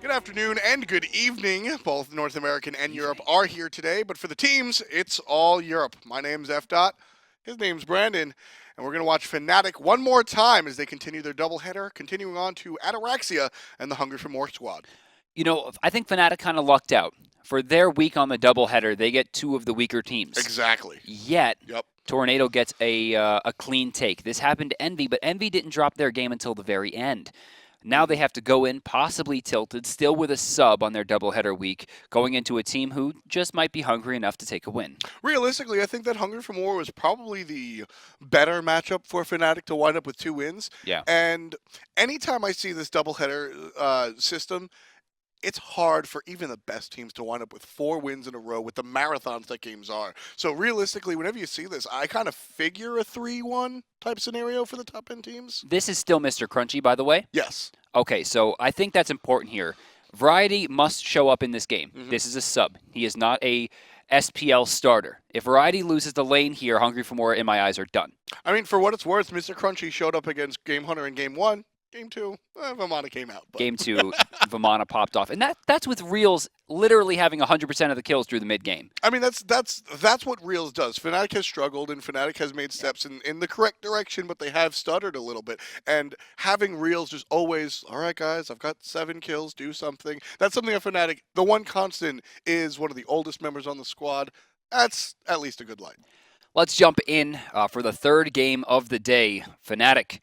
Good afternoon and good evening. Both North American and Europe are here today, but for the teams, it's all Europe. My name's Fdot. His name's Brandon, and we're going to watch Fnatic one more time as they continue their doubleheader, continuing on to Ataraxia and the Hungry for More squad. You know, I think Fnatic kind of lucked out. For their week on the doubleheader, they get two of the weaker teams. Exactly. Yet, Yep. Tornado gets a clean take. This happened to Envy, but Envy didn't drop their game until the very end. Now they have to go in, possibly tilted, still with a sub on their doubleheader week, going into a team who just might be hungry enough to take a win. Realistically, I think that Hungry for More was probably the better matchup for Fnatic to wind up with 2 wins. Yeah. And anytime I see this doubleheader system, it's hard for even the best teams to wind up with 4 wins in a row with the marathons that games are. So realistically, whenever you see this, I kind of figure a 3-1 type scenario for the top end teams. This is still MrCrunchy, by the way. Yes. Okay, so I think that's important here. Variety must show up in this game. This is a sub. He is not a SPL starter. If Variety loses the lane here, Hungry for More, in my eyes, are done. I mean, for what it's worth, MrCrunchy showed up against Game Hunter in Game 1. Game 2, Vamana came out. But. Game 2, Vamana popped off. And that's with Realzx literally having 100% of the kills through the mid-game. I mean, that's what Realzx does. Fnatic has struggled, and Fnatic has made steps in the correct direction, but they have stuttered a little bit. And having Realzx just always, all right, guys, I've got 7 kills, do something. That's something at Fnatic. The one constant is one of the oldest members on the squad. That's at least a good line. Let's jump in for the third game of the day. Fnatic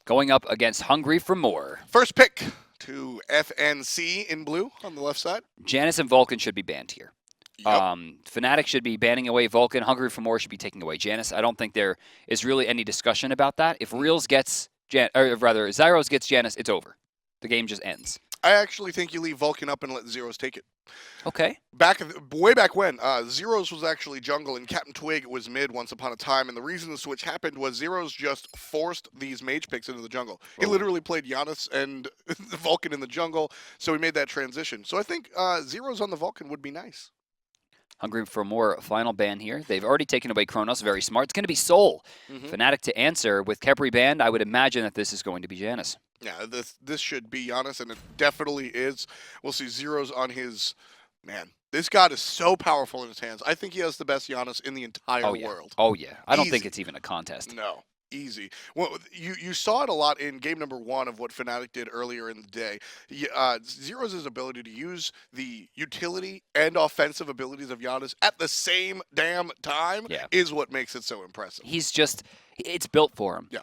going up against Hungry for More. First pick to FNC in blue on the left side. Janus and Vulcan should be banned here. Yep. Fnatic should be banning away Vulcan. Hungry for More should be taking away Janus. I don't think there is really any discussion about that. If Realzx gets, Zyrhoes gets Janus, it's over. The game just ends. I actually think you leave Vulcan up and let Zyrhoes take it. Okay. Way back when, Zyrhoes was actually jungle and CaptainTwig was mid once upon a time, and the reason the switch happened was Zyrhoes just forced these mage picks into the jungle. He literally played Janus and the Vulcan in the jungle, so he made that transition. So I think Zyrhoes on the Vulcan would be nice. Hungry for More final ban here. They've already taken away Kronos. Very smart. It's going to be Soul. Fnatic to answer. With Khepri banned, I would imagine that this is going to be Janus. Yeah, this should be Janus, and it definitely is. We'll see Zyrhoes on his... Man, this god is so powerful in his hands. I think he has the best Janus in the entire world. Oh, yeah. I don't think Easy. it's even a contest. No. Easy. Well, you saw it a lot in game number 1 of what Fnatic did earlier in the day. Zyrhoes' ability to use the utility and offensive abilities of Janus at the same damn time is what makes it so impressive. It's built for him. Yeah.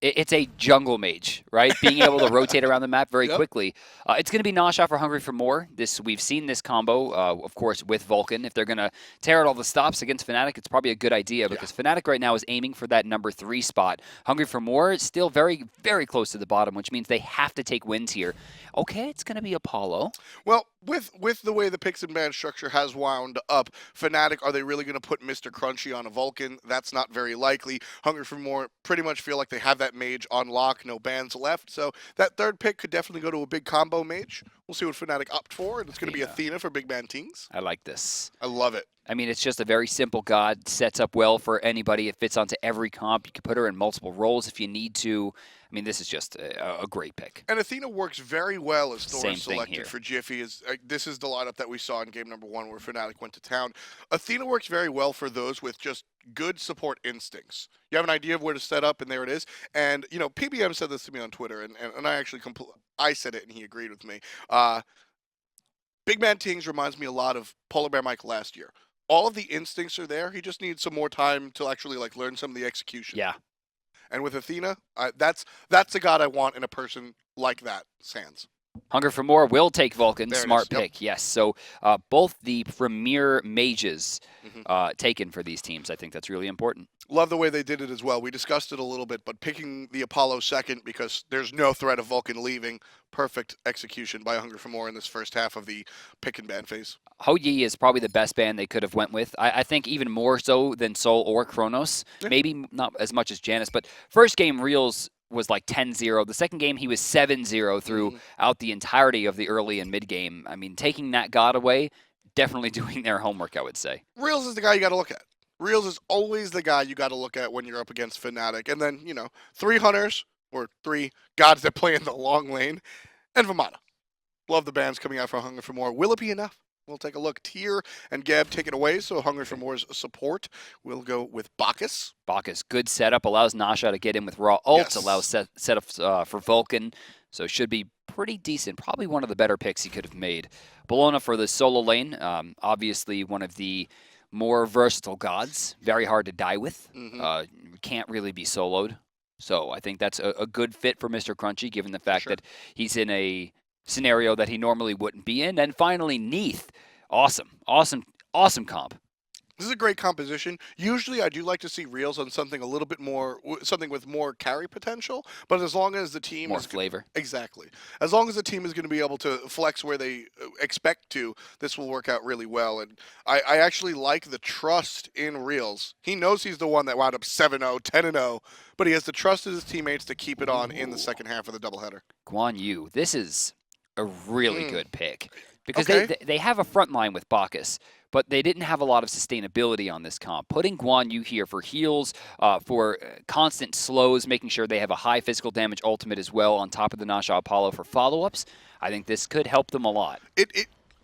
It's a jungle mage, right? Being able to rotate around the map very quickly. It's going to be Nasha for Hungry for More. We've seen this combo, of course, with Vulcan. If they're going to tear out all the stops against Fnatic, it's probably a good idea because Fnatic right now is aiming for that number 3 spot. Hungry for More is still very, very close to the bottom, which means they have to take wins here. Okay, it's going to be Apollo. Well, with the way the picks and ban structure has wound up, Fnatic, are they really going to put MrCrunchy on a Vulcan? That's not very likely. Hungry for More pretty much feel like they have that mage on lock, no bans left. So that third pick could definitely go to a big combo mage. We'll see what Fnatic opt for, and it's going to be Athena for BigManTingz. I like this. I love it. I mean, it's just a very simple god. Sets up well for anybody. It fits onto every comp. You can put her in multiple roles if you need to. I mean, this is just a great pick. And Athena works very well as Thor Same selected for Jifffy. This is the lineup that we saw in game number 1 where Fnatic went to town. Athena works very well for those with just good support instincts. You have an idea of where to set up, and there it is. And, you know, PBM said this to me on Twitter, and I actually I said it, and he agreed with me. BigManTingz reminds me a lot of Polar Bear Mike last year. All of the instincts are there. He just needs some more time to actually learn some of the execution. Yeah. And with Athena, that's the god I want in a person like that. Sans. Hungry for More will take Vulcan. There Smart pick, yes. So both the premier mages taken for these teams. I think that's really important. Love the way they did it as well. We discussed it a little bit, but picking the Apollo second because there's no threat of Vulcan leaving. Perfect execution by Hungry for More in this first half of the pick and ban phase. Ho Yi is probably the best ban they could have went with. I think even more so than Soul or Kronos. Yeah. Maybe not as much as Janus, but first game Realzx was like 10-0. The second game, he was 7-0 throughout the entirety of the early and mid game. I mean, taking that god away, definitely doing their homework, I would say. Realzx is the guy you got to look at. Realzx is always the guy you got to look at when you're up against Fnatic. And then, 3 hunters, or 3 gods that play in the long lane, and Vamana. Love the bans coming out for Hunger for More. Will it be enough? We'll take a look. Tier and Gab take it away, so Hunger for More's support will go with Bacchus. Bacchus, good setup, allows Nasha to get in with raw ults, allows setups for Vulcan, so should be pretty decent. Probably one of the better picks he could have made. Bellona for the solo lane, obviously one of the more versatile gods, very hard to die with, can't really be soloed. So I think that's a good fit for MrCrunchy, given the fact that he's in a scenario that he normally wouldn't be in. And finally, Neith. Awesome comp. This is a great composition. Usually I do like to see Realzx on something a little bit more, something with more carry potential, but as long as the team more flavor. Exactly. As long as the team is going to be able to flex where they expect to, this will work out really well. And I actually like the trust in Realzx. He knows he's the one that wound up 7-0, 10-0, but he has the trust of his teammates to keep it on in the second half of the doubleheader. Guan Yu, this is a really good pick. Because they have a front line with Bacchus, but they didn't have a lot of sustainability on this comp. Putting Guan Yu here for heals, for constant slows, making sure they have a high physical damage ultimate as well on top of the Nasha Apollo for follow-ups, I think this could help them a lot.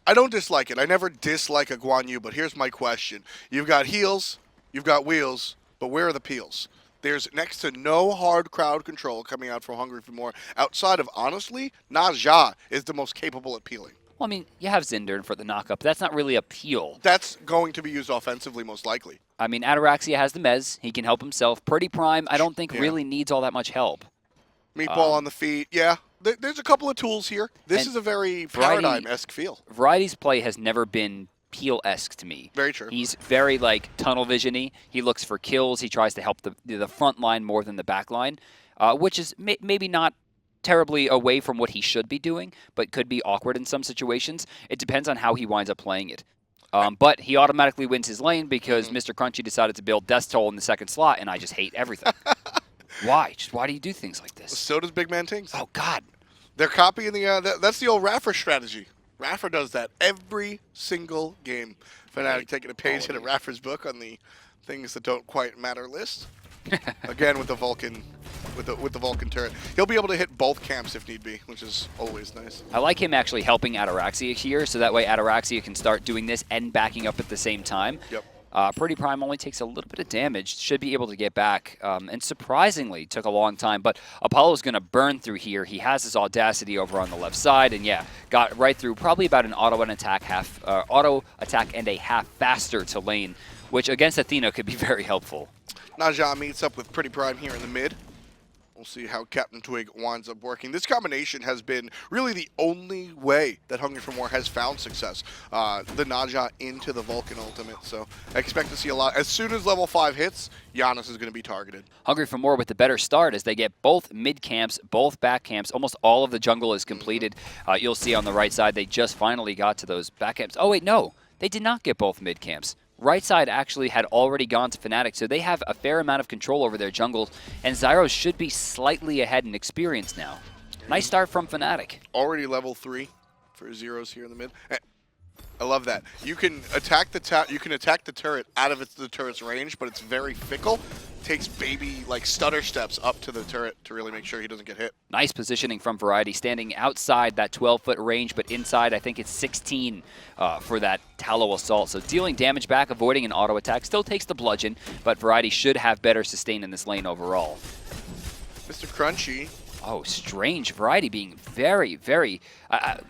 I don't dislike it. I never dislike a Guan Yu, but here's my question. You've got heals, you've got wheels, but where are the peels? There's next to no hard crowd control coming out from Hungry for More. Outside of, honestly, Naja is the most capable at peeling. Well, I mean, you have Zindurn for the knockup. That's not really a peel. That's going to be used offensively, most likely. I mean, Ataraxia has the mez. He can help himself. PrettyPriMe, I don't think really needs all that much help. Meatball on the feet. Yeah, there's a couple of tools here. This is a very Paradigm-esque feel. Variety's play has never been Peel-esque to me. Very true. He's very, like, tunnel vision-y. He looks for kills. He tries to help the front line more than the back line, which is maybe not terribly away from what he should be doing, but could be awkward in some situations. It depends on how he winds up playing it. But he automatically wins his lane because MrCrunchy decided to build Death Toll in the second slot, and I just hate everything. Why? Just why do you do things like this? So does BigManTingz. Oh, God. They're copying the, that's the old Raffer strategy. Raffer does that every single game. Fnatic taking a page in a Raffer's book on the things that don't quite matter list. Again with the Vulcan, with the Vulcan turret, he'll be able to hit both camps if need be, which is always nice. I like him actually helping Ataraxia here, so that way Ataraxia can start doing this and backing up at the same time. Yep. PrettyPriMe only takes a little bit of damage, should be able to get back, and surprisingly took a long time. But Apollo's going to burn through here. He has his audacity over on the left side, and yeah, got right through probably about an auto attack and a half faster to lane, which against Athena could be very helpful. Naja meets up with PrettyPriMe here in the mid. We'll see how CaptainTwig winds up working. This combination has been really the only way that Hungry for More has found success. The Naja into the Vulcan ultimate, so I expect to see a lot. As soon as level 5 hits, Janus is going to be targeted. Hungry for More with the better start as they get both mid camps, both back camps. Almost all of the jungle is completed. You'll see on the right side they just finally got to those back camps. Oh wait, no, they did not get both mid camps. Right side actually had already gone to Fnatic, so they have a fair amount of control over their jungle, and Zyrhoes should be slightly ahead in experience now. Nice start from Fnatic. Already level 3 for Zyrhoes here in the mid. I love that. You can attack the turret out of the turret's range, but it's very fickle. Takes baby like stutter steps up to the turret to really make sure he doesn't get hit. Nice positioning from Variety, standing outside that 12-foot range, but inside I think it's 16 for that Tallow Assault. So dealing damage back, avoiding an auto attack, still takes the bludgeon, but Variety should have better sustain in this lane overall. MrCrunchy. Oh, strange. Variety being very, very,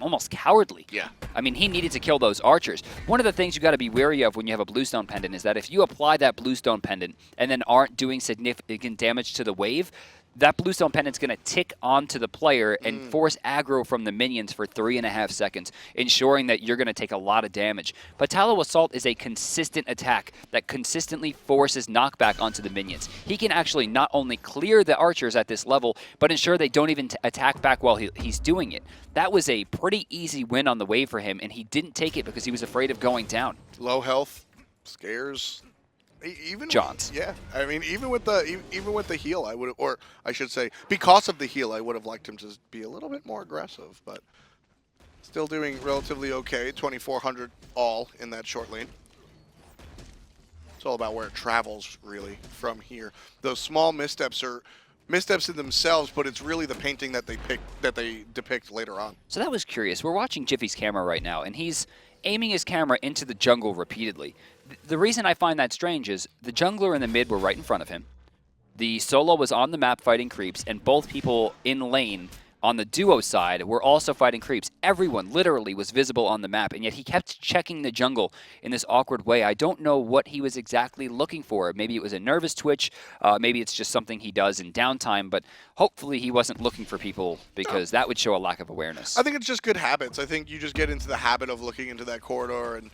almost cowardly. Yeah. I mean, he needed to kill those archers. One of the things you got to be wary of when you have a Bluestone Pendant is that if you apply that Bluestone Pendant and then aren't doing significant damage to the wave, that Bluestone Pendant's going to tick onto the player and force aggro from the minions for 3.5 seconds, ensuring that you're going to take a lot of damage. But Tallow Assault is a consistent attack that consistently forces knockback onto the minions. He can actually not only clear the archers at this level, but ensure they don't even attack back while he's doing it. That was a pretty easy win on the wave for him, and he didn't take it because he was afraid of going down. Low health, scares. Even Johns. Yeah, I mean, even with the heal, I would, or I should say, because of the heal, I would have liked him to be a little bit more aggressive, but still doing relatively okay. 2,400 all in that short lane. It's all about where it travels, really, from here. Those small missteps are missteps in themselves, but it's really the painting that they depict later on. So that was curious. We're watching Jiffy's camera right now, and he's aiming his camera into the jungle repeatedly. The reason I find that strange is the jungler and the mid were right in front of him. The solo was on the map fighting creeps, and both people in lane on the duo side were also fighting creeps. Everyone literally was visible on the map, and yet he kept checking the jungle in this awkward way. I don't know what he was exactly looking for. Maybe it was a nervous twitch. Maybe it's just something he does in downtime, but hopefully he wasn't looking for people because that would show a lack of awareness. I think it's just good habits. I think you just get into the habit of looking into that corridor, and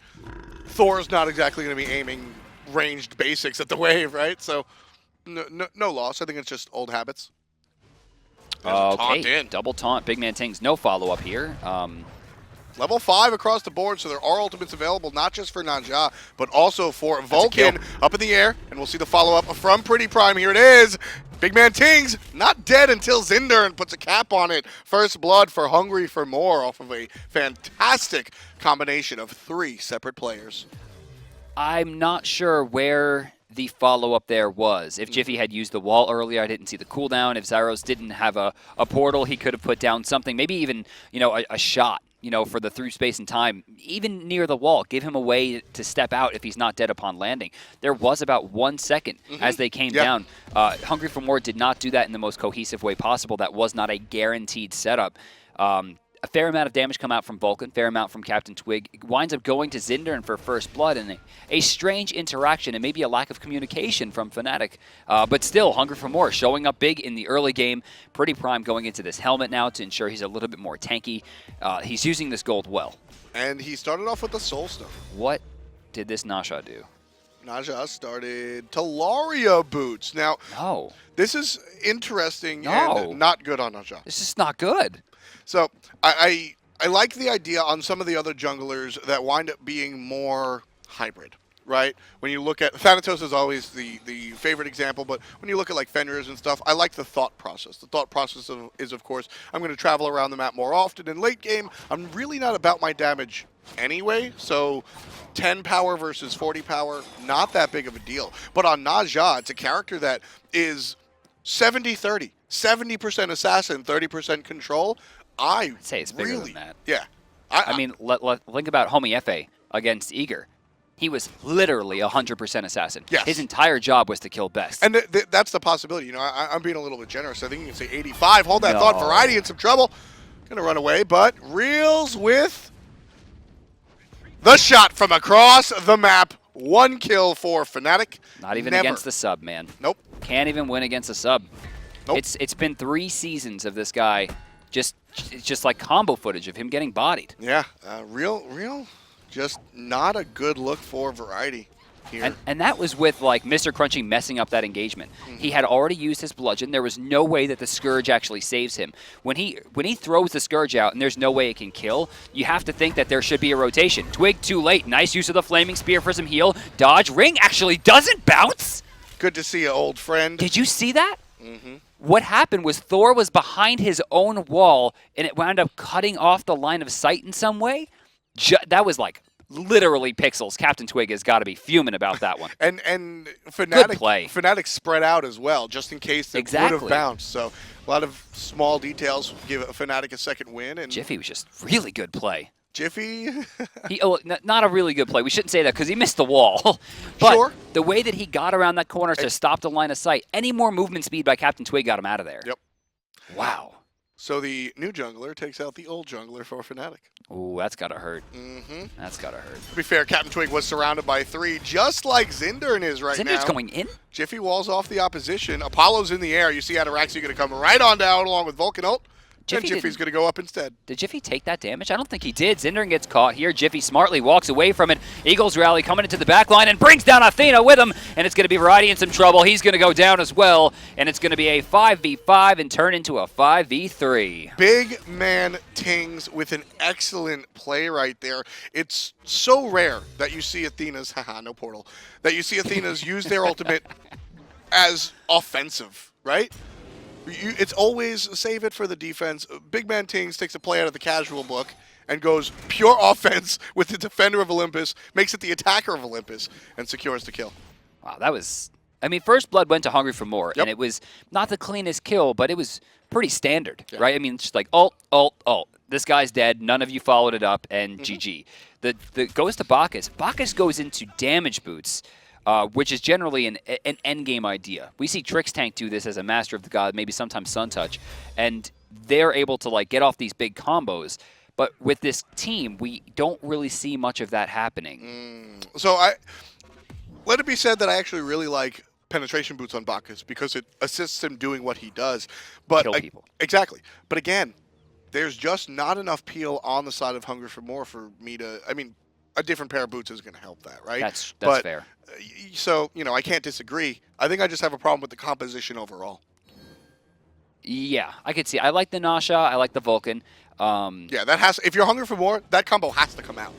Thor's not exactly going to be aiming ranged basics at the wave, right? So no loss. I think it's just old habits. Okay, double taunt, BigManTingz. No follow-up here. Level 5 across the board, so there are ultimates available, not just for Nanja, but also for Vulcan up in the air. And we'll see the follow-up from PrettyPriMe. Here it is. BigManTingz not dead until Zindurn puts a cap on it. First blood for Hungry for More off of a fantastic combination of 3 separate players. I'm not sure where the follow-up there was. If Jifffy had used the wall earlier, I didn't see the cooldown. If Zyrhoes didn't have a portal, he could have put down something, maybe even, a shot, for the through space and time, even near the wall. Give him a way to step out if he's not dead upon landing. There was about 1 second as they came down. Hungry for More did not do that in the most cohesive way possible. That was not a guaranteed setup. A fair amount of damage come out from Vulcan, fair amount from CaptainTwig. Winds up going to Zindurn for first blood, and a strange interaction and maybe a lack of communication from Fnatic. But still, Hunger for More showing up big in the early game. PrettyPriMe going into this helmet now to ensure he's a little bit more tanky. He's using this gold well. And he started off with the Soul Stone. What did this Nasha do? Naja started Talaria boots. Now, this is interesting and not good on Naja. This is not good. So I like the idea on some of the other junglers that wind up being more hybrid, right? When you look at Thanatos is always the favorite example, but when you look at like Fenrir's and stuff, I like the thought process. The thought process is of course I'm going to travel around the map more often. In late game, I'm really not about my damage anyway, so 10 power versus 40 power, not that big of a deal. But on Naja, it's a character that is 70-30, 70% assassin, 30% control. I'd say it's bigger than that. Yeah. I mean, think about Homie Efe against Eager. He was literally 100% assassin. Yes. His entire job was to kill best. And that's the possibility. I'm being a little bit generous. I think you can say 85. Hold that thought. Variety in some trouble. Gonna run away, but Realzx with the shot from across the map. 1 kill for Fnatic. Not even against the sub, man. Nope. Can't even win against a sub. Nope. It's been 3 seasons of this guy just like combo footage of him getting bodied. Yeah, real, just not a good look for Variety here. And that was with like MrCrunchy messing up that engagement. He had already used his bludgeon. There was no way that the Scourge actually saves him. When he throws the Scourge out and there's no way it can kill, you have to think that there should be a rotation. Twig too late. Nice use of the Flaming Spear for some heal. Dodge. Ring actually doesn't bounce. Good to see you, old friend. Did you see that? What happened was Thor was behind his own wall, and it wound up cutting off the line of sight in some way. That was like literally pixels. CaptainTwig has got to be fuming about that one. and Good play. Fnatic spread out as well, just in case it would have bounced. So a lot of small details give Fnatic a second win. And Jifffy was just really good play. Jifffy? Not a really good play. We shouldn't say that because he missed the wall. But sure. The way that he got around that corner to stop the line of sight, any more movement speed by CaptainTwig got him out of there. Yep. Wow. So the new jungler takes out the old jungler for Fnatic. Ooh, that's got to hurt. That's got to hurt. To be fair, CaptainTwig was surrounded by 3, just like Zindurn is now. Zindurn's going in? Jifffy walls off the opposition. Apollo's in the air. You see Ataraxia going to come right on down along with Vulcan ult. And Jiffy's going to go up instead. Did Jifffy take that damage? I don't think he did. Zindurn gets caught here. Jifffy smartly walks away from it. Eagles rally coming into the back line and brings down Athena with him. And it's going to be Variety in some trouble. He's going to go down as well. And it's going to be a 5v5 and turn into a 5v3. BigManTingz with an excellent play right there. It's so rare that you see Athena's, no portal, that you see Athena's use their ultimate as offensive, right? It's always save it for the defense. BigManTingz takes a play out of the casual book and goes pure offense with the defender of Olympus, makes it the attacker of Olympus, and secures the kill. Wow, that was I mean, first blood went to Hungry for More, Yep. and it was not the cleanest kill, but it was pretty standard, Yeah. right? I mean, it's just like ult, ult, ult. This guy's dead. None of you followed it up, and GG. The goes to Bacchus. Bacchus goes into damage boots, which is generally an endgame idea. We see Trix Tank do this as a Master of the God, maybe sometimes Sun Touch, and they're able to like get off these big combos. But with this team, we don't really see much of that happening. So let it be said that I actually really like penetration boots on Bacchus because it assists him doing what he does. But Kill people. Exactly. But again, there's just not enough peel on the side of Hunger for More for me to. I mean, a different pair of boots is going to help that, right? That's but, fair. So I can't disagree. I think I just have a problem with the composition overall. Yeah, I could see. I like the Nasha. I like the Vulcan. Yeah, that has. If you're hungry for more, that combo has to come out.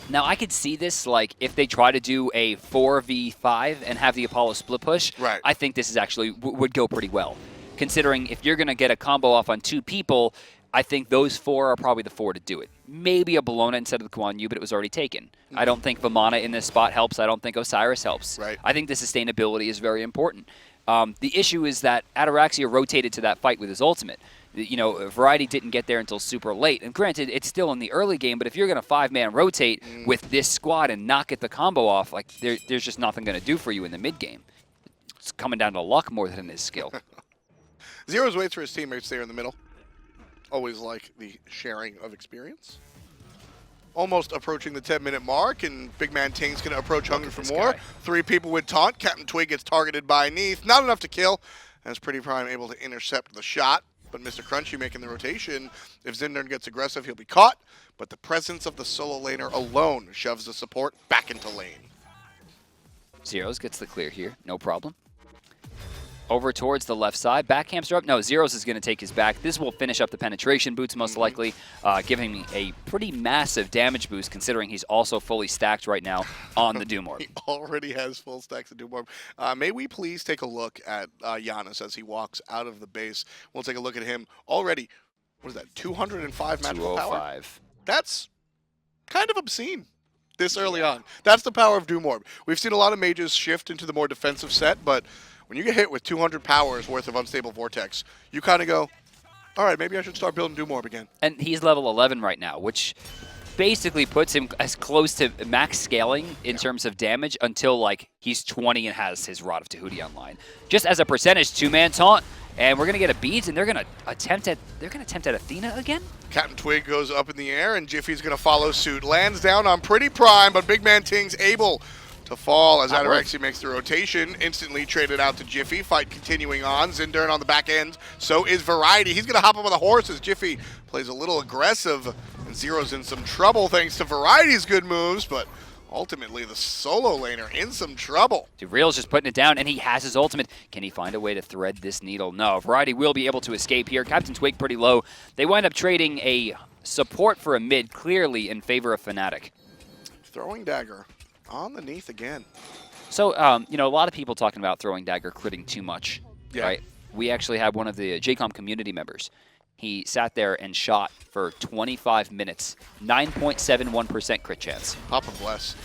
Now, I could see this, like, if they try to do a 4v5 and have the Apollo split push, right. I think this is actually would go pretty well. Considering if you're going to get a combo off on 2 people, I think those 4 are probably the 4 to do it. Maybe a Bellona instead of the Guan Yu, but it was already taken. I don't think Vamana in this spot helps. I don't think Osiris helps. Right. I think the sustainability is very important. The issue is that Ataraxia rotated to that fight with his ultimate. Variety didn't get there until super late. And granted, it's still in the early game, but if you're going to 5-man rotate with this squad and not get the combo off, like there's just nothing going to do for you in the mid game. It's coming down to luck more than his skill. Zyrhoes waits for his teammates there in the middle. Always like the sharing of experience. Almost approaching the 10-minute mark, and BigManTingz going to approach Hungry for More. Guy. 3 people with taunt. CaptainTwig gets targeted by Neith. Not enough to kill, as PrettyPriMe able to intercept the shot. But MrCrunchy making the rotation. If Zindurn gets aggressive, he'll be caught. But the presence of the solo laner alone shoves the support back into lane. Zyrhoes gets the clear here, no problem. Over towards the left side. Back camps are up. No, Zyrhoes is going to take his back. This will finish up the penetration boots most likely, giving me a pretty massive damage boost considering he's also fully stacked right now on the Doom Orb. He already has full stacks of Doom Orb. May we please take a look at Janus as he walks out of the base. We'll take a look at him already. What is that, 205 magical power? 205. That's kind of obscene this early on. That's the power of Doom Orb. We've seen a lot of mages shift into the more defensive set, but when you get hit with 200 powers worth of Unstable Vortex, you kind of go, all right, maybe I should start building Doom Orb again. And he's level 11 right now, which basically puts him as close to max scaling in terms of damage until like he's 20 and has his Rod of Tahuti online. Just as a percentage, 2-man taunt, and we're gonna get a beads, and they're gonna attempt at Athena again. CaptainTwig goes up in the air, and Jiffy's gonna follow suit. Lands down on PrettyPriMe, but BigManTingz able to fall as Ataraxia makes the rotation. Instantly traded out to Jifffy. Fight continuing on. Zindurn on the back end. So is Variety. He's going to hop up on the horse as Jifffy plays a little aggressive. And Zero's in some trouble thanks to Variety's good moves, but ultimately the solo laner in some trouble. Dude, Real's just putting it down, and he has his ultimate. Can he find a way to thread this needle? No. Variety will be able to escape here. CaptainTwig pretty low. They wind up trading a support for a mid clearly in favor of Fnatic. Throwing dagger on the Neith again. So, a lot of people talking about throwing dagger critting too much, yeah. right? We actually had one of the JCOM community members. He sat there and shot for 25 minutes, 9.71% crit chance. Papa bless.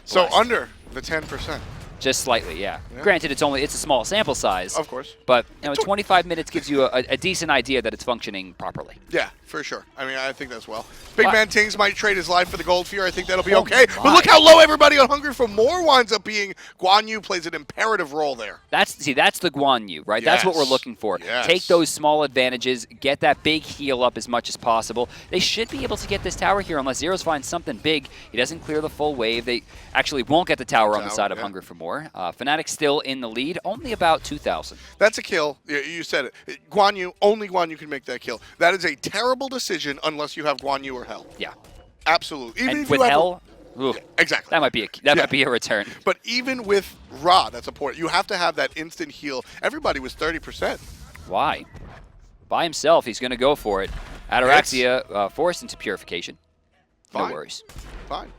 So under the 10%. Just slightly, yeah. Granted, it's a small sample size. Of course. But 25 minutes gives you a decent idea that it's functioning properly. Yeah, for sure. I mean, I think that's well. BigManTingz might trade his life for the Gold Fear. I think that'll be okay. But look how low everybody on Hungry for More winds up being. Guan Yu plays an imperative role there. That's the Guan Yu, right? Yes. That's what we're looking for. Yes. Take those small advantages, get that big heal up as much as possible. They should be able to get this tower here unless Zyrhoes finds something big. He doesn't clear the full wave. They actually won't get the tower on the side of Hungry for More. Fnatic still in the lead, only about 2,000. That's a kill. You said it. Guan Yu, only Guan Yu can make that kill. That is a terrible decision unless you have Guan Yu or Hell. Yeah. Absolutely. Even and if with you have Hell, ooh, exactly. That might be a return. But even with Ra, that's important. You have to have that instant heal. Everybody was 30%. Why? By himself, he's going to go for it. Ataraxia forced into purification. Fine. No worries. Fine.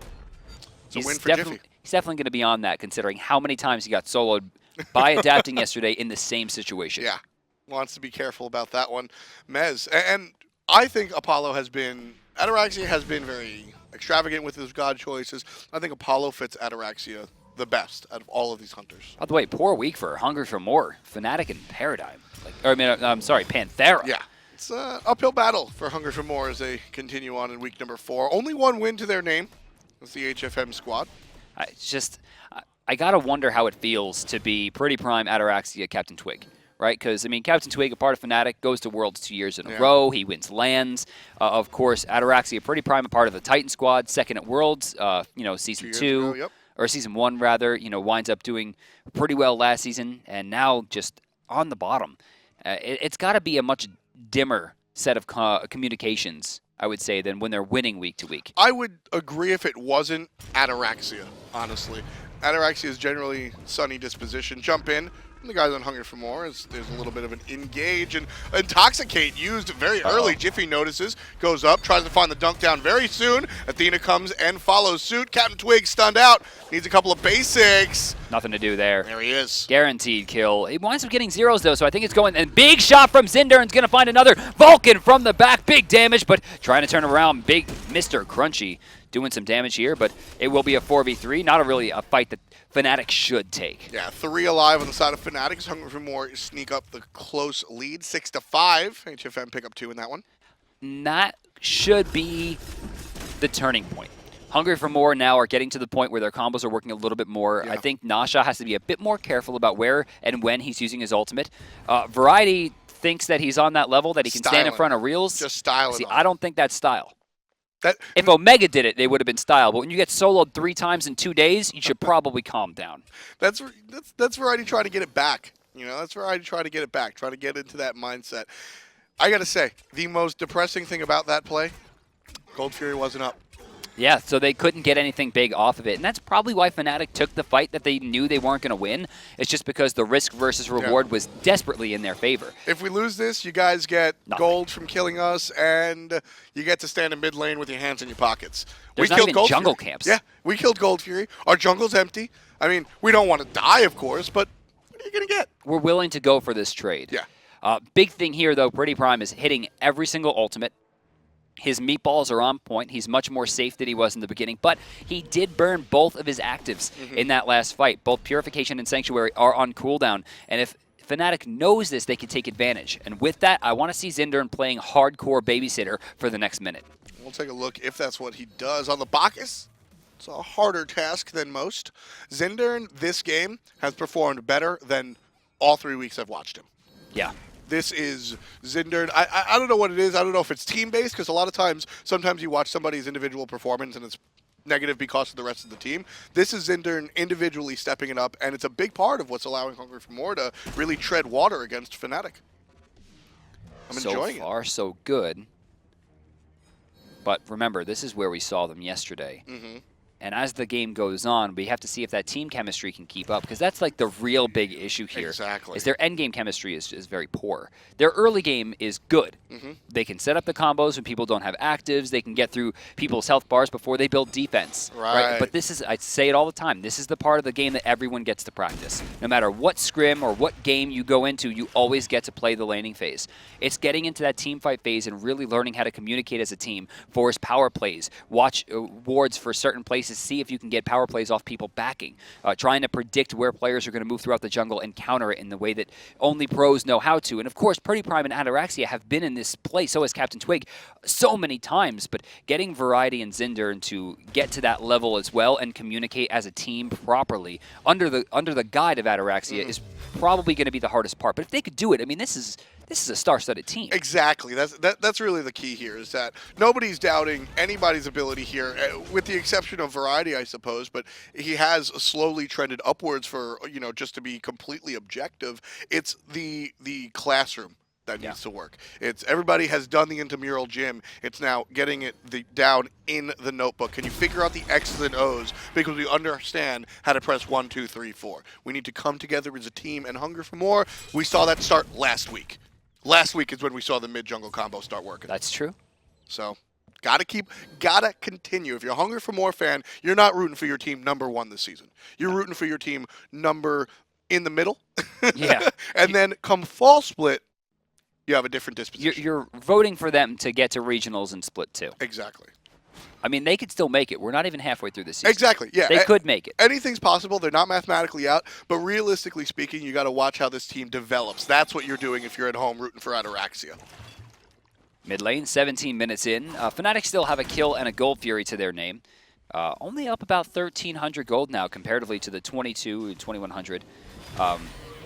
It's a win for Jifffy. He's definitely going to be on that, considering how many times he got soloed by adapting yesterday in the same situation. Yeah. Wants to be careful about that one. Mez. And I think Ataraxia has been very extravagant with his god choices. I think Apollo fits Ataraxia the best out of all of these hunters. By the way, poor week for Hungry for More, Fnatic and Paradigm. I'm sorry, Panthera. Yeah. It's an uphill battle for Hungry for More as they continue on in week number 4. Only one win to their name. It's the HFM squad. I gotta wonder how it feels to be PrettyPriMe, Ataraxia, CaptainTwig, right? Because, I mean, CaptainTwig, a part of Fnatic, goes to Worlds 2 years in a row. He wins LANs. Of course, Ataraxia, PrettyPriMe, a part of the Titan squad, second at Worlds, season 2. Ago, yep. Or season 1, rather, winds up doing pretty well last season, and now just on the bottom. It's got to be a much dimmer set of communications, I would say, than when they're winning week to week. I would agree if it wasn't Ataraxia, honestly. Ataraxia is generally sunny disposition. Jump in. The guys on Hungry for More, there's a little bit of an engage and intoxicate used very early. Jifffy notices, goes up, tries to find the dunk down very soon. Athena comes and follows suit. CaptainTwig stunned out, needs a couple of basics. Nothing to do there. There he is. Guaranteed kill. He winds up getting zeros though, so I think it's going. And big shot from Zindurn's going to find another Vulcan from the back. Big damage, but trying to turn around. Big MrCrunchy doing some damage here, but it will be a 4v3. Not really a fight that Fnatic should take. Yeah, 3 alive on the side of Fnatic. Hungry for More sneak up the close lead, 6-5. HFM pick up 2 in that one. That should be the turning point. Hungry for More now are getting to the point where their combos are working a little bit more. Yeah. I think Nasha has to be a bit more careful about where and when he's using his ultimate. Variety thinks that he's on that level, that he can stand in front of Realzx. Just styling. See, I don't think that's style. That, if Omega did it, they would have been style. But when you get soloed 3 times in 2 days, you should probably calm down. That's Variety trying to get it back. That's Variety trying to get it back, trying to get into that mindset. I got to say, the most depressing thing about that play, Gold Fury wasn't up. Yeah, so they couldn't get anything big off of it. And that's probably why Fnatic took the fight that they knew they weren't going to win. It's just because the risk versus reward was desperately in their favor. If we lose this, you guys get gold from killing us, and you get to stand in mid lane with your hands in your pockets. There's not even jungle camps. Yeah, we killed Gold Fury. Our jungle's empty. I mean, we don't want to die, of course, but what are you going to get? We're willing to go for this trade. Yeah. Big thing here, though, PrettyPriMe is hitting every single ultimate. His meatballs are on point. He's much more safe than he was in the beginning, but he did burn both of his actives in that last fight. Both Purification and Sanctuary are on cooldown, and if Fnatic knows this, they can take advantage. And with that, I want to see Zindurn playing hardcore babysitter for the next minute. We'll take a look if that's what he does. On the Bacchus, it's a harder task than most. Zindurn, this game, has performed better than all 3 weeks I've watched him. Yeah. This is Zindurn. I don't know what it is. I don't know if it's team-based, because a lot of times, sometimes you watch somebody's individual performance and it's negative because of the rest of the team. This is Zindurn individually stepping it up, and it's a big part of what's allowing Hungry for More to really tread water against Fnatic. I'm enjoying it. So far, so good. But remember, this is where we saw them yesterday. And as the game goes on, we have to see if that team chemistry can keep up, because that's like the real big issue here. Exactly. Is their end game chemistry is very poor. Their early game is good. They can set up the combos when people don't have actives. They can get through people's health bars before they build defense. Right. But this is, I say it all the time, this is the part of the game that everyone gets to practice. No matter what scrim or what game you go into, you always get to play the laning phase. It's getting into that team fight phase and really learning how to communicate as a team, force power plays, watch wards for certain places, see if you can get power plays off people backing, trying to predict where players are going to move throughout the jungle and counter it in the way that only pros know how to. And of course, PrettyPriMe and Ataraxia have been in this play, so has CaptainTwig, so many times, but getting Variety and Zindurn to get to that level as well and communicate as a team properly under the guide of Ataraxia is probably going to be the hardest part. But if they could do it, I mean, this is a star-studded team. Exactly. That's really the key here, is that nobody's doubting anybody's ability here, with the exception of Variety, I suppose, but he has slowly trended upwards for, just to be completely objective. It's the classroom that needs to work. It's everybody has done the intramural gym. It's now getting it down in the notebook. Can you figure out the X's and O's? Because we understand how to press 1, 2, 3, 4. We need to come together as a team and hunger for more. We saw that start last week. Last week is when we saw the mid-jungle combo start working. That's true. So, gotta continue. If you're a Hungry for More fan, you're not rooting for your team number 1 this season. You're rooting for your team number in the middle. Yeah. And then come fall split, you have a different disposition. You're voting for them to get to regionals and split too. Exactly. I mean, they could still make it. We're not even halfway through this season. Exactly, yeah. They could make it. Anything's possible. They're not mathematically out, but realistically speaking, you got to watch how this team develops. That's what you're doing if you're at home rooting for Ataraxia. Mid lane, 17 minutes in. Fnatic still have a kill and a Gold Fury to their name. Only up about 1,300 gold now comparatively to the 22 and 2,100.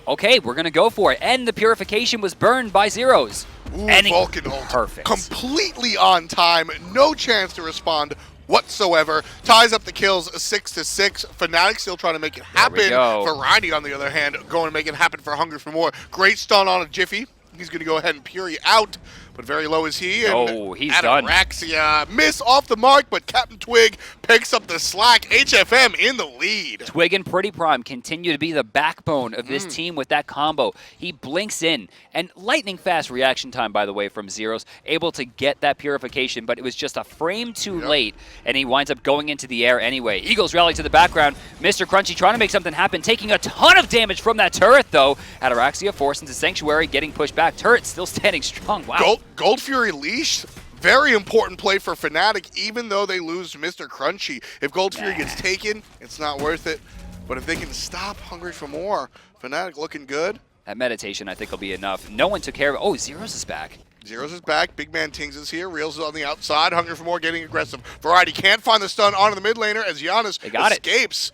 Okay, we're going to go for it. And the Purification was burned by Zyrhoes. Ooh, Vulcan ult. Perfect. Completely on time. No chance to respond whatsoever. Ties up the kills 6-6. Fnatic still trying to make it happen. Variety, on the other hand, going to make it happen for Hungry for More. Great stun on a Jifffy. He's going to go ahead and Fury out, but very low is he. And he's done. Ataraxia miss off the mark, but CaptainTwig picks up the slack. HFM in the lead. Twig and PrettyPriMe continue to be the backbone of this team with that combo. He blinks in, and lightning fast reaction time, by the way, from Zyrhoes, able to get that Purification, but it was just a frame too late, and he winds up going into the air anyway. Eagles rally to the background. MrCrunchy trying to make something happen, taking a ton of damage from that turret, though. Ataraxia forced into Sanctuary, getting pushed back. Turret still standing strong. Wow. Gold Fury leash. Very important play for Fnatic, even though they lose MrCrunchy. If Gold Fury gets taken, it's not worth it. But if they can stop Hungry for More, Fnatic looking good. That meditation, I think, will be enough. No one took care of it. Oh, Zyrhoes is back. Zyrhoes is back. BigManTingz is here. Realzx is on the outside. Hungry for More getting aggressive. Variety can't find the stun onto the mid laner as Janus escapes.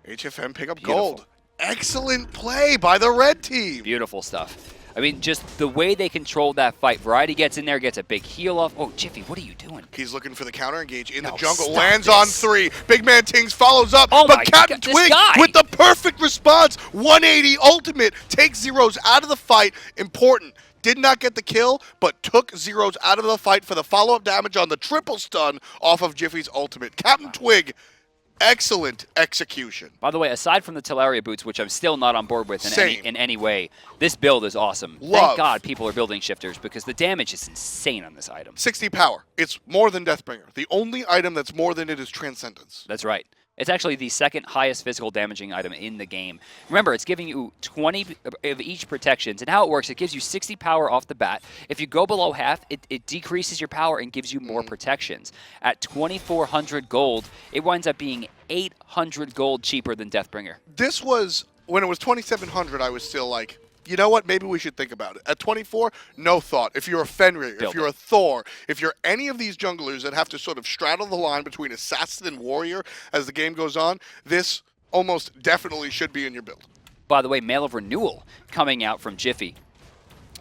HFM pick up gold. Excellent play by the red team. Beautiful stuff. I mean, just the way they controlled that fight. Variety gets in there, gets a big heal off. Oh, Jifffy, what are you doing? He's looking for the counter engage in the jungle. Lands on 3. BigManTingz follows up, but CaptainTwig with the perfect response. 180 ultimate takes Zyrhoes out of the fight. Important. Did not get the kill, but took Zyrhoes out of the fight for the follow-up damage on the triple stun off of Jiffy's ultimate. CaptainTwig, excellent execution. By the way, aside from the Talaria boots, which I'm still not on board with in any way, this build is awesome. Thank God people are building shifters because the damage is insane on this item. 60 power. It's more than Deathbringer. The only item that's more than it is Transcendence. That's right. It's actually the second highest physical damaging item in the game. Remember, it's giving you 20 of each protections, and how it works, it gives you 60 power off the bat. If you go below half, it decreases your power and gives you more protections. At 2,400 gold, it winds up being 800 gold cheaper than Deathbringer. This was, when it was 2,700, I was still like, you know what, maybe we should think about it. At 24, no thought. If you're a Fenrir, if you're a Thor, if you're any of these junglers that have to sort of straddle the line between assassin and warrior as the game goes on, this almost definitely should be in your build. By the way, Mail of Renewal coming out from Jifffy.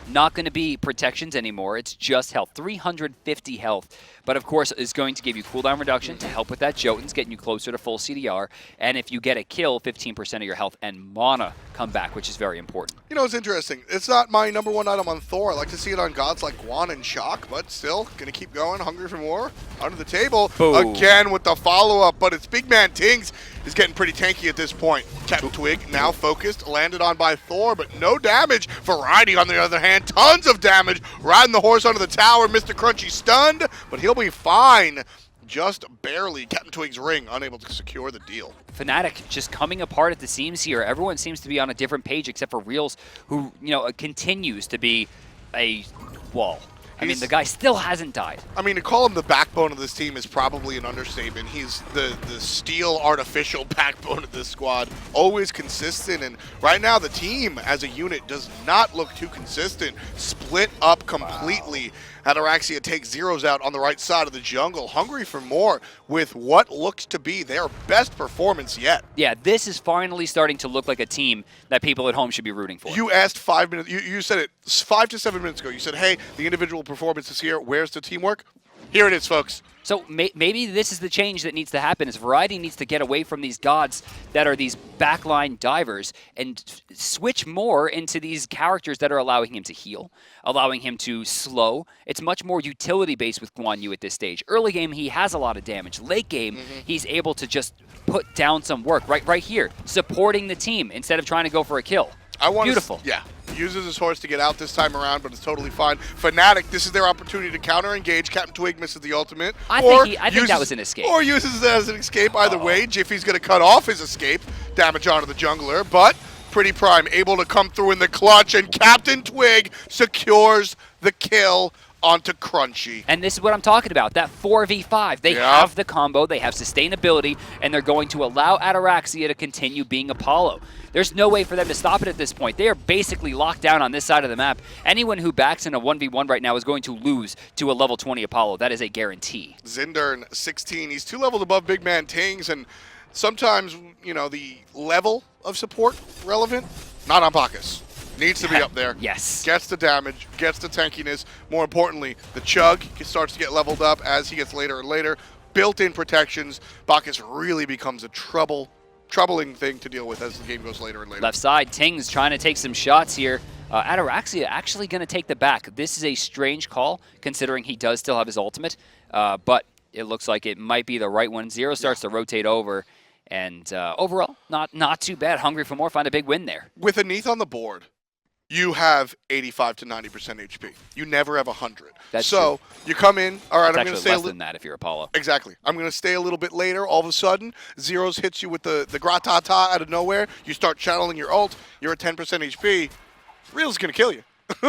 Not going to be protections anymore. It's just health. 350 health. But, of course, is going to give you cooldown reduction to help with that Jotuns, getting you closer to full CDR. And if you get a kill, 15% of your health and mana come back, which is very important. You know, it's interesting. It's not my #1 item on Thor. I like to see it on gods like Guan and Shock, but still, going to keep going. Hungry for more. Under the table. Boom. Again with the follow-up, but it's BigManTingz is getting pretty tanky at this point. CaptainTwig now focused, landed on by Thor, but no damage. Variety, on the other hand, tons of damage. Riding the horse under the tower. MrCrunchy stunned, but he'll be fine. Just barely. CaptainTwig's ring, unable to secure the deal. Fnatic just coming apart at the seams here. Everyone seems to be on a different page except for Realzx, who, you know, continues to be a wall. I mean, the guy still hasn't died. I mean, to call him the backbone of this team is probably an understatement. He's the steel artificial backbone of this squad. Always consistent, and right now the team as a unit does not look too consistent. Split up completely. Wow. Ataraxia takes Zyrhoes out on the right side of the jungle. Hungry for more with what looks to be their best performance yet. Yeah, this is finally starting to look like a team that people at home should be rooting for. You asked 5 minutes, you said it 5 to 7 minutes ago. You said, hey, the individual performance is here. Where's the teamwork? Here it is, folks. So maybe this is the change that needs to happen, is Variety needs to get away from these gods that are these backline divers and switch more into these characters that are allowing him to heal, allowing him to slow. It's much more utility-based with Guan Yu at this stage. Early game, he has a lot of damage. Late game, he's able to just put down some work right here, supporting the team instead of trying to go for a kill. Beautiful. Yeah. Uses his horse to get out this time around, but it's totally fine. Fnatic, this is their opportunity to counter-engage. CaptainTwig misses the ultimate. I think that was an escape. Or uses it as an escape. Either way, Jiffy's going to cut off his escape. Damage onto the jungler, but PrettyPriMe able to come through in the clutch, and CaptainTwig secures the kill onto Crunchy. And this is what I'm talking about, that 4v5. They have the combo, they have sustainability, and they're going to allow Ataraxia to continue being Apollo. There's no way for them to stop it at this point. They are basically locked down on this side of the map. Anyone who backs in a 1v1 right now is going to lose to a level 20 Apollo. That is a guarantee. Zindurn, 16. He's 2 levels above BigManTingz, and sometimes, you know, the level of support relevant, not on Bacchus. Needs to be up there. Yes. Gets the damage, gets the tankiness. More importantly, the chug starts to get leveled up as he gets later and later. Built-in protections. Bacchus really becomes a troubling thing to deal with as the game goes later and later. Left side, Tingz trying to take some shots here. Ataraxia actually going to take the back. This is a strange call, considering he does still have his ultimate, but it looks like it might be the right one. Zero starts to rotate over, and overall, not too bad. Hungry for more, find a big win there. With a Neith on the board, you have 85 to 90% HP. You never have 100. That's so true. You come in, all right, It's I'm going to stay actually less than that if you're Apollo. Exactly. I'm going to stay a little bit later. All of a sudden, Zyrhoes hits you with the gratata out of nowhere. You start channeling your ult. You're at 10% HP. Real's going to kill you.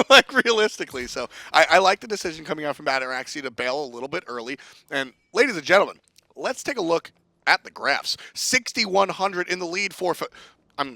Like, realistically. So I like the decision coming out from Ataraxia to bail a little bit early. And ladies and gentlemen, let's take a look at the graphs. 6,100 in the lead for...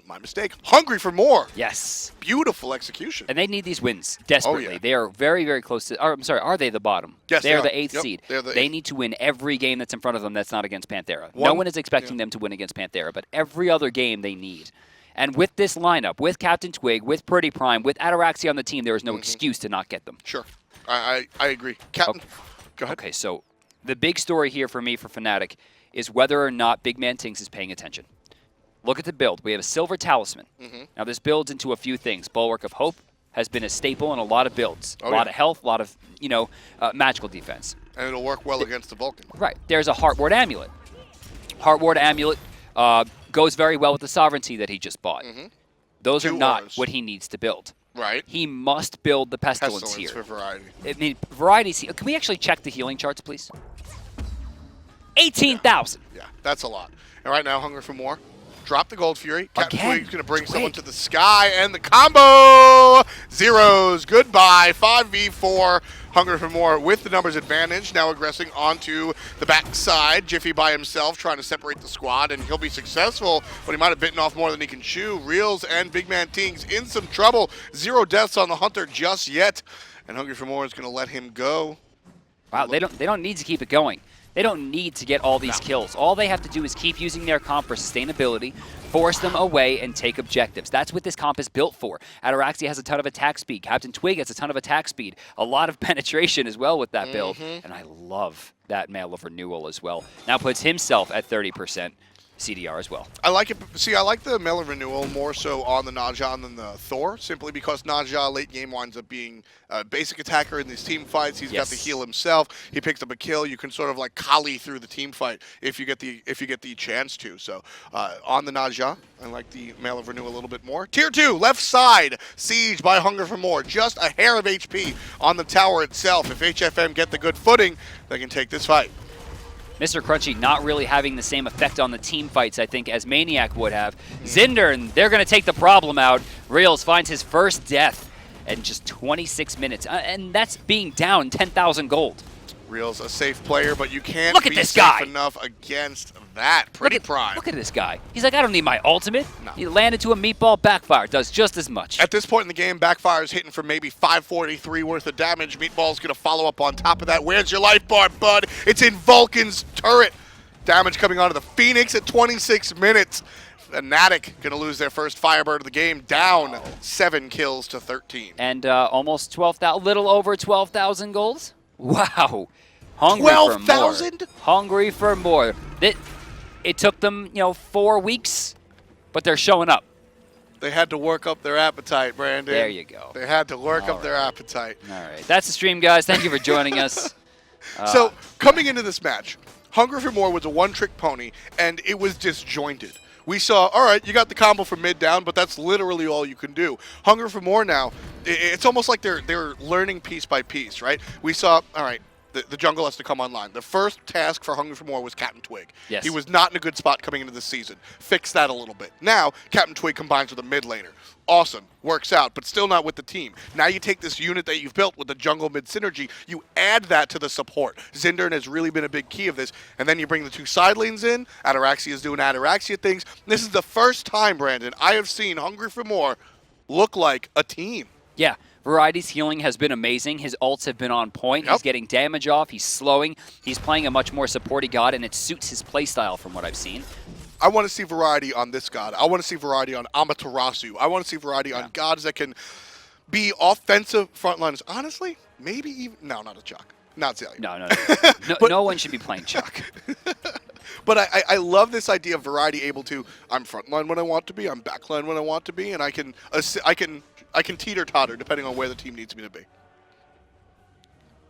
my mistake. Hungry for more. Yes. Beautiful execution. And they need these wins desperately. Oh, yeah. They are very, very close to... Or, I'm sorry, are they the bottom? Yes, they are the 8th Yep, seed. they need to win every game that's in front of them that's not against Panthera. No one is expecting them to win against Panthera, but every other game they need. And with this lineup, with CaptainTwig, with PrettyPriMe, with Ataraxia on the team, there is no excuse to not get them. Sure. I agree. Captain, go ahead. Okay, so the big story here for me for Fnatic is whether or not BigManTingz is paying attention. Look at the build. We have a Silver Talisman. Now, this builds into a few things. Bulwark of Hope has been a staple in a lot of builds. A lot of health, a lot of, magical defense. And it'll work well against the Vulcan. Right. There's a Heartward Amulet. Heartward Amulet goes very well with the Sovereignty that he just bought. Those are not what he needs to build. Right. He must build the Pestilence here. For variety. I mean, variety's here. Can we actually check the healing charts, please? 18,000. Yeah, that's a lot. And right now, Hunger for More. Drop the Gold Fury. CaptainTwig's going to bring someone to the sky, and the combo! Zyrhoes. Goodbye. 5v4. Hunger for More with the numbers advantage. Now aggressing onto the backside. Jifffy by himself trying to separate the squad, and he'll be successful, but he might have bitten off more than he can chew. Realzx and BigManTingz in some trouble. 0 deaths on the Hunter just yet, and Hunger for More is going to let him go. Wow, they don't need to keep it going. They don't need to get all these kills. All they have to do is keep using their comp for sustainability, force them away, and take objectives. That's what this comp is built for. Ataraxia has a ton of attack speed. CaptainTwig has a ton of attack speed. A lot of penetration as well with that build. And I love that Mail of Renewal as well. Now puts himself at 30% CDR as well. I like it. See, I like the Mail of Renewal more so on the Naja than the Thor, simply because Naja late game winds up being a basic attacker in these team fights. He's got to heal himself. He picks up a kill. You can sort of like Kali through the team fight if you get the chance to. So on the Naja, I like the Mail of Renewal a little bit more. Tier 2, left side, Siege by Hunger for More. Just a hair of HP on the tower itself. If HFM get the good footing, they can take this fight. MrCrunchy not really having the same effect on the team fights, I think, as Maniac would have. Zindurn, they're going to take the problem out. Realzx finds his first death in just 26 minutes, and that's being down 10,000 gold. Realzx a safe player, but you can't Look at be this safe guy. enough against that. PrettyPriMe. Look at this guy. He's like, I don't need my ultimate. No. He landed to a meatball, backfire, does just as much. At this point in the game, Backfire's hitting for maybe 543 worth of damage. Meatball's going to follow up on top of that. Where's your life bar, bud? It's in Vulcan's turret. Damage coming onto the Phoenix at 26 minutes. Fnatic going to lose their first Firebird of the game, down 7 kills to 13. And almost 12,000, little over 12,000 gold. Wow. Hungry 12,000? for more. Hungry for more. It took them, 4 weeks, but they're showing up. They had to work up their appetite, Brandon. There you go. They had to work up their appetite. All right. That's the stream, guys. Thank you for joining us. So, coming into this match, Hunger for More was a one-trick pony, and it was disjointed. We saw, all right, you got the combo from mid down, but that's literally all you can do. Hunger for More now, it's almost like they're learning piece by piece, right? We saw, all right, the jungle has to come online. The first task for Hunger for More was CaptainTwig. Yes. He was not in a good spot coming into this season. Fix that a little bit. Now, CaptainTwig combines with a mid laner. awesome, works out, but still not with the team. Now you take this unit that you've built with the jungle mid synergy, you add that to the support. Zindurn has really been a big key of this, and then you bring the 2 side lanes in. Ataraxia is doing Ataraxia things. This is the first time, Brandon, I have seen Hungry for More look like a team. Yeah, Variety's healing has been amazing. His ults have been on point. He's getting damage off. He's slowing. He's playing a much more supporty god, and it suits his playstyle from what I've seen. I want to see variety on this god. I want to see variety on Amaterasu. I want to see variety on gods that can be offensive frontliners. Honestly, maybe even... No, not a Chuck. Not Zillion. No, no one should be playing Chuck. But I love this idea of variety able to, I'm frontline when I want to be, I'm backline when I want to be, and I can teeter-totter depending on where the team needs me to be.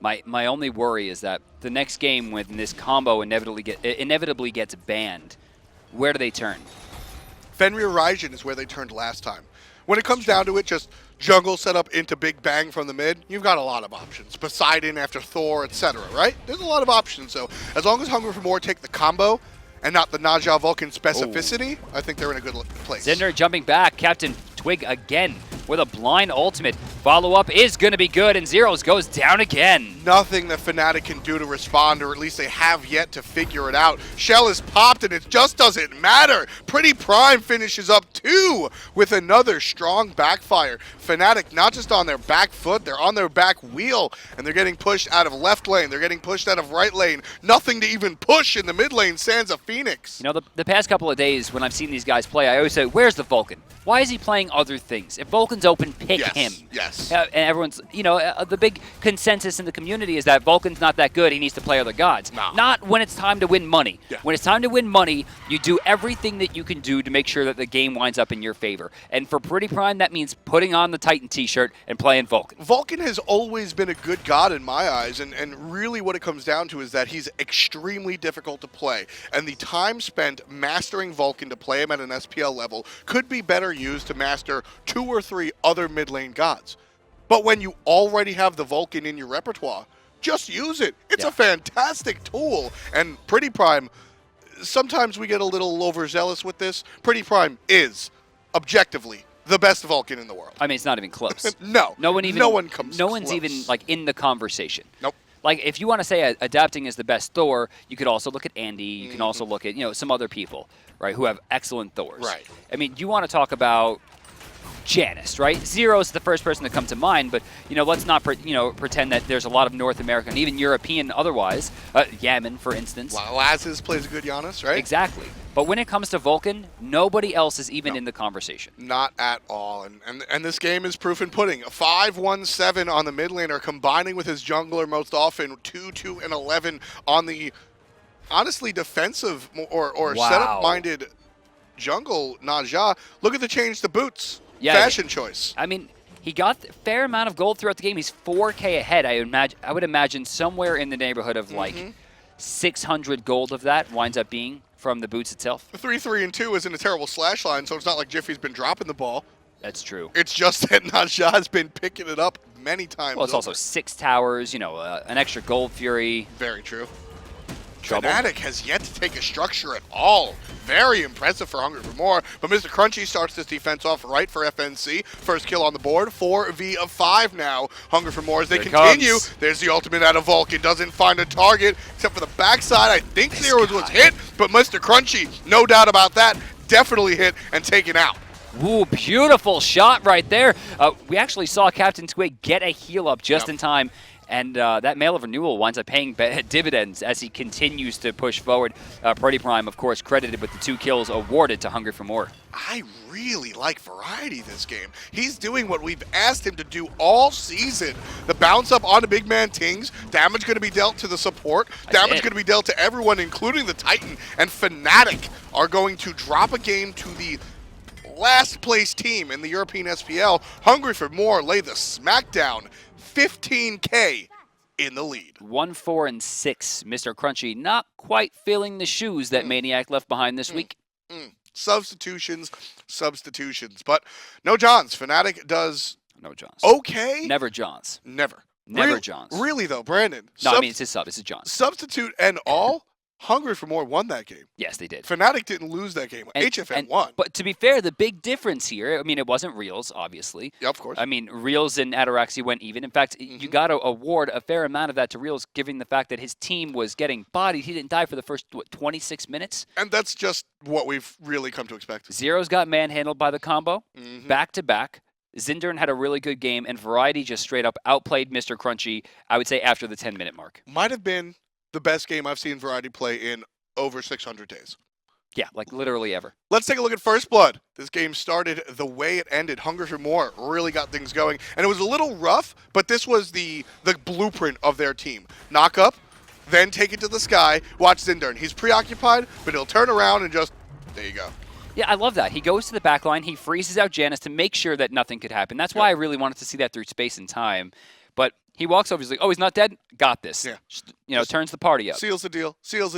My only worry is that the next game when this combo inevitably gets banned, where do they turn? Fenrir Raijin is where they turned last time. When it comes down to it, just jungle set up into Big Bang from the mid, you've got a lot of options. Poseidon after Thor, etc., right? There's a lot of options. So as long as Hungry for More take the combo and not the Naja Vulcan specificity, I think they're in a good place. Zindurn jumping back. CaptainTwig again with a blind ultimate. Follow-up is going to be good, and Zyrhoes goes down again. Nothing that Fnatic can do to respond, or at least they have yet to figure it out. Shell is popped, and it just doesn't matter. PrettyPriMe finishes up 2 with another strong backfire. Fnatic not just on their back foot, they're on their back wheel, and they're getting pushed out of left lane. They're getting pushed out of right lane. Nothing to even push in the mid lane, sans a Phoenix. You know, the past couple of days when I've seen these guys play, I always say, where's the Vulcan? Why is he playing other things? If Vulcan's open, pick him. Yes. And everyone's, you know, the big consensus in the community is that Vulcan's not that good. He needs to play other gods. No. Not when it's time to win money. Yeah. When it's time to win money, you do everything that you can do to make sure that the game winds up in your favor. And for PrettyPriMe, that means putting on the Titan t-shirt and playing Vulcan. Vulcan has always been a good god in my eyes, and really what it comes down to is that he's extremely difficult to play. And the time spent mastering Vulcan to play him at an SPL level could be better used to master 2 or 3 other mid lane gods. But when you already have the Vulcan in your repertoire, just use it. It's a fantastic tool. And PrettyPriMe, sometimes we get a little overzealous with this. PrettyPriMe is, objectively, the best Vulcan in the world. I mean, it's not even close. No one's close. Even like in the conversation. Nope. Like if you want to say adapting is the best Thor, you could also look at Andy. You can also look at some other people, right, who have excellent Thors. Right. I mean, you want to talk about Janus, right? Zero is the first person to come to mind, but let's not pretend that there's a lot of North American, even European otherwise. Yaman, for instance. Lazes plays a good Janus, right? Exactly. But when it comes to Vulcan, nobody else is even in the conversation. Not at all. And this game is proof and pudding. 5-1-7 on the mid laner, combining with his jungler most often. 2-2 and 11 on the honestly defensive or setup-minded jungle Naja. Look at the change to boots. Yeah, fashion choice. I mean, he got a fair amount of gold throughout the game. He's 4K ahead. I would imagine somewhere in the neighborhood of like 600 gold of that winds up being from the boots itself. 3-3-2 isn't a terrible slash line, so it's not like Jiffy's been dropping the ball. That's true. It's just that Naja has been picking it up many times. Well, it's also 6 towers, an extra gold fury. Very true. Trouble. Fnatic has yet to take a structure at all. Very impressive for Hungry for More, but MrCrunchy starts this defense off right for FNC. First kill on the board, 4v5 now. Hungry for More as they continue. There's the ultimate out of Vulcan, doesn't find a target, except for the backside. I think Zyrhoes was hit, but MrCrunchy, no doubt about that, definitely hit and taken out. Ooh, beautiful shot right there. We actually saw CaptainTwig get a heal up just in time. And that Mail of Renewal winds up paying dividends as he continues to push forward. PrettyPriMe, of course, credited with the 2 kills awarded to Hungry for More. I really like variety this game. He's doing what we've asked him to do all season. The bounce up onto BigManTingz, damage going to be dealt to the support, damage going to be dealt to everyone, including the Titan, and Fnatic are going to drop a game to the last place team in the European SPL. Hungry for More lay the smackdown. 15K in the lead. 1-4-6. MrCrunchy not quite filling the shoes that Maniac left behind this week. Substitutions. But no Johns. Fnatic does no Johns. Okay. Never Johns. Never. Never Johns. Really though, Brandon. No, I mean it's his sub. It's his Johns. Substitute and all. Hungry for More won that game. Yes, they did. Fnatic didn't lose that game. HFN won. But to be fair, the big difference here, I mean, it wasn't Realzx, obviously. Yeah, of course. I mean, Realzx and Ataraxia went even. In fact, you got to award a fair amount of that to Realzx, given the fact that his team was getting bodied. He didn't die for the first, 26 minutes? And that's just what we've really come to expect. Zyrhoes got manhandled by the combo, back-to-back. Zindurn had a really good game, and Variety just straight up outplayed MrCrunchy, I would say, after the 10-minute mark. Might have been the best game I've seen Variety play in over 600 days. Yeah, like literally ever. Let's take a look at First Blood. This game started the way it ended. Hungry for More really got things going. And it was a little rough, but this was the blueprint of their team. Knock up, then take it to the sky. Watch Zindurn. He's preoccupied, but he'll turn around and just, there you go. Yeah, I love that. He goes to the back line. He freezes out Janus to make sure that nothing could happen. That's why I really wanted to see that through space and time. But he walks over. He's like, oh, he's not dead? Got this. Yeah. Just, turns the party up. Seals the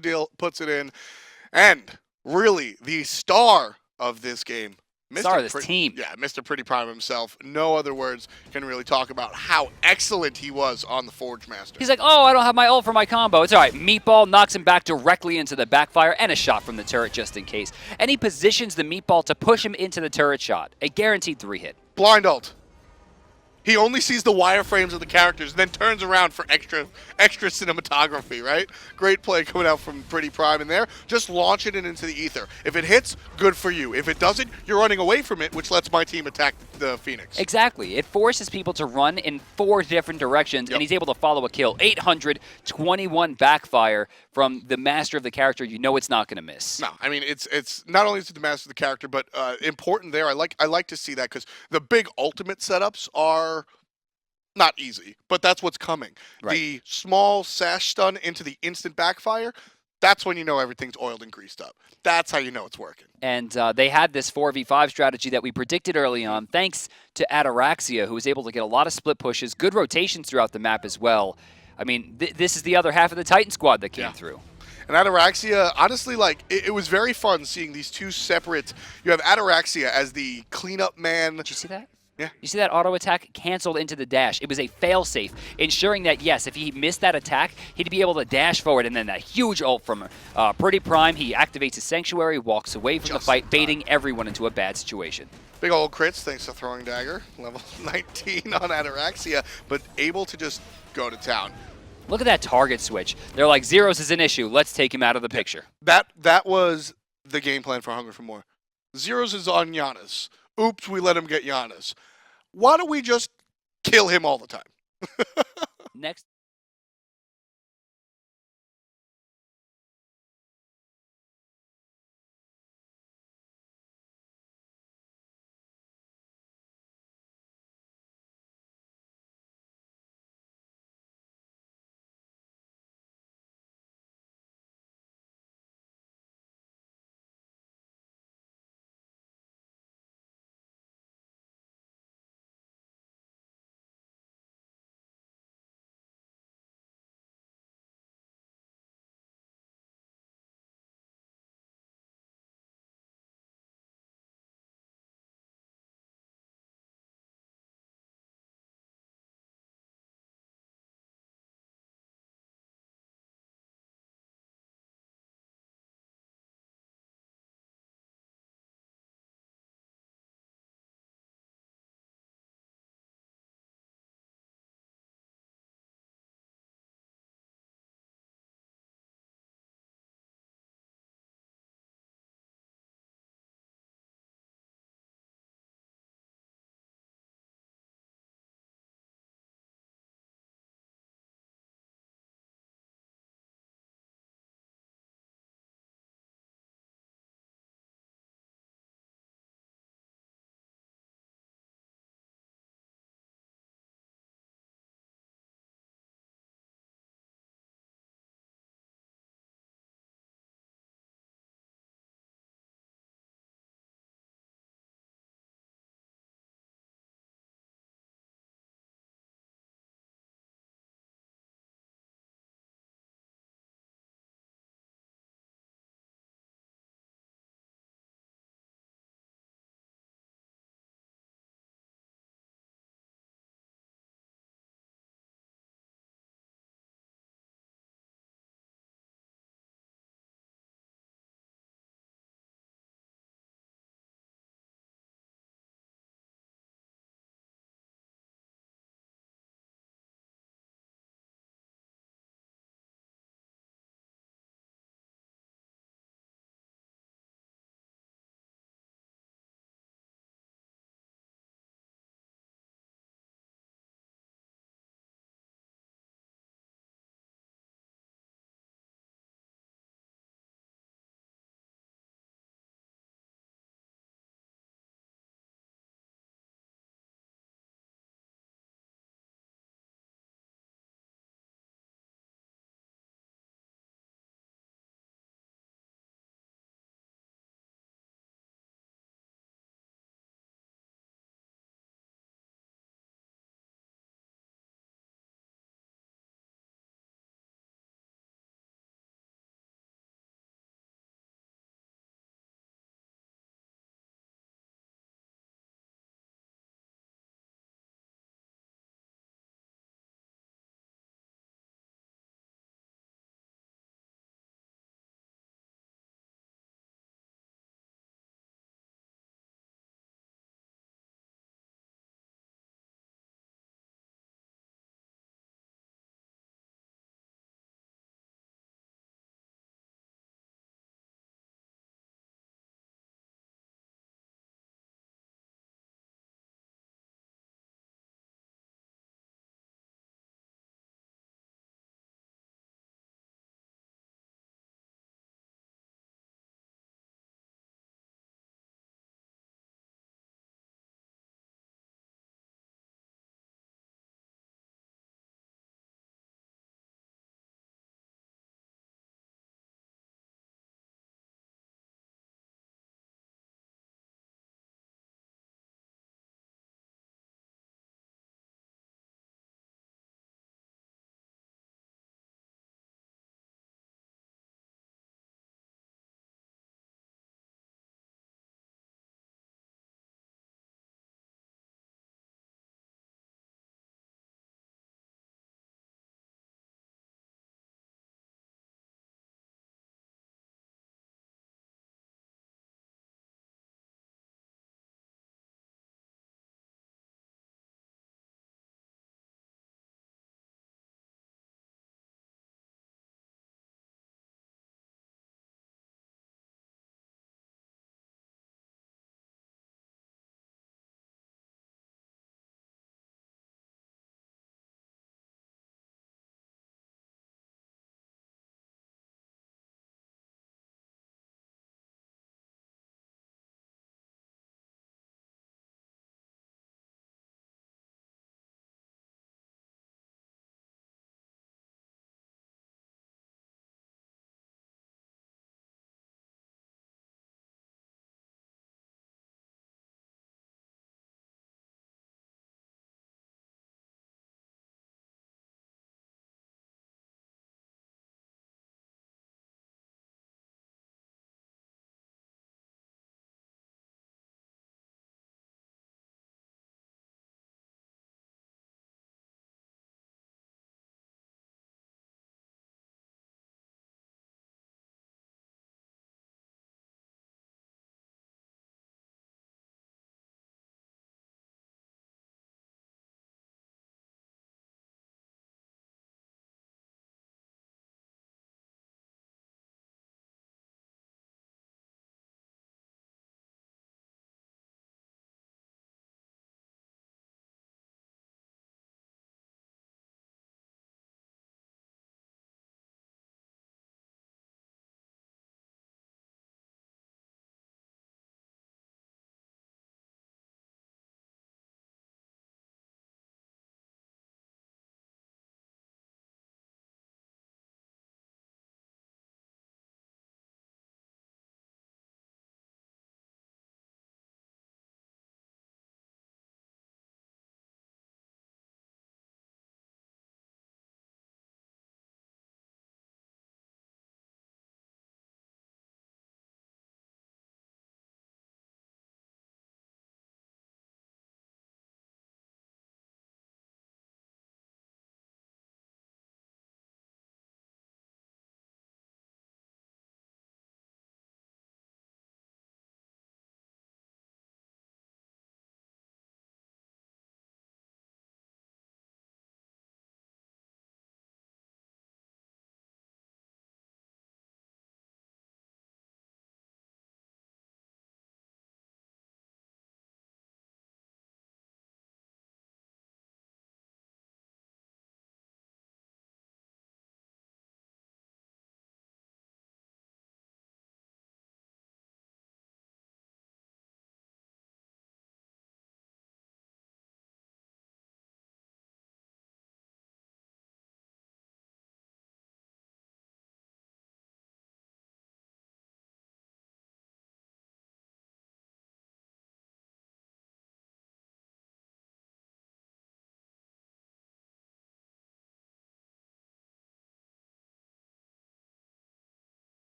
deal, puts it in. And really, the star of this game. Star of this team. Yeah, Mr. PrettyPriMe himself. No other words can really talk about how excellent he was on the Forge Master. He's like, oh, I don't have my ult for my combo. It's all right. Meatball knocks him back directly into the backfire and a shot from the turret just in case. And he positions the Meatball to push him into the turret shot. A guaranteed 3-hit. Blind ult. He only sees the wireframes of the characters and then turns around for extra cinematography, right? Great play coming out from PrettyPriMe in there. Just launching it into the ether. If it hits, good for you. If it doesn't, you're running away from it, which lets my team attack the Phoenix. Exactly. It forces people to run in 4 different directions, and he's able to follow a kill. 821 backfire from the master of the character. You know it's not going to miss. No, I mean, it's not only is it the master of the character, but important there. I like to see that because the big ultimate setups are not easy, but that's what's coming. Right. The small sash stun into the instant backfire, that's when you know everything's oiled and greased up. That's how you know it's working. And they had this 4v5 strategy that we predicted early on, thanks to Ataraxia, who was able to get a lot of split pushes, good rotations throughout the map as well. I mean, this is the other half of the Titan squad that came through. And Ataraxia, honestly, like, it was very fun seeing these two separate. You have Ataraxia as the cleanup man. Did you see that? Yeah. You see that auto attack canceled into the dash? It was a failsafe, ensuring that, yes, if he missed that attack, he'd be able to dash forward. And then that huge ult from PrettyPriMe, he activates his Sanctuary, walks away from the fight, baiting everyone into a bad situation. Big old crits thanks to Throwing Dagger, level 19 on Ataraxia, but able to just go to town. Look at that target switch. They're like, Zyrhoes is an issue. Let's take him out of the picture. That was the game plan for Hungry for More. Zyrhoes is on Janus. Oops, we let him get Janus. Why don't we just kill him all the time? Next.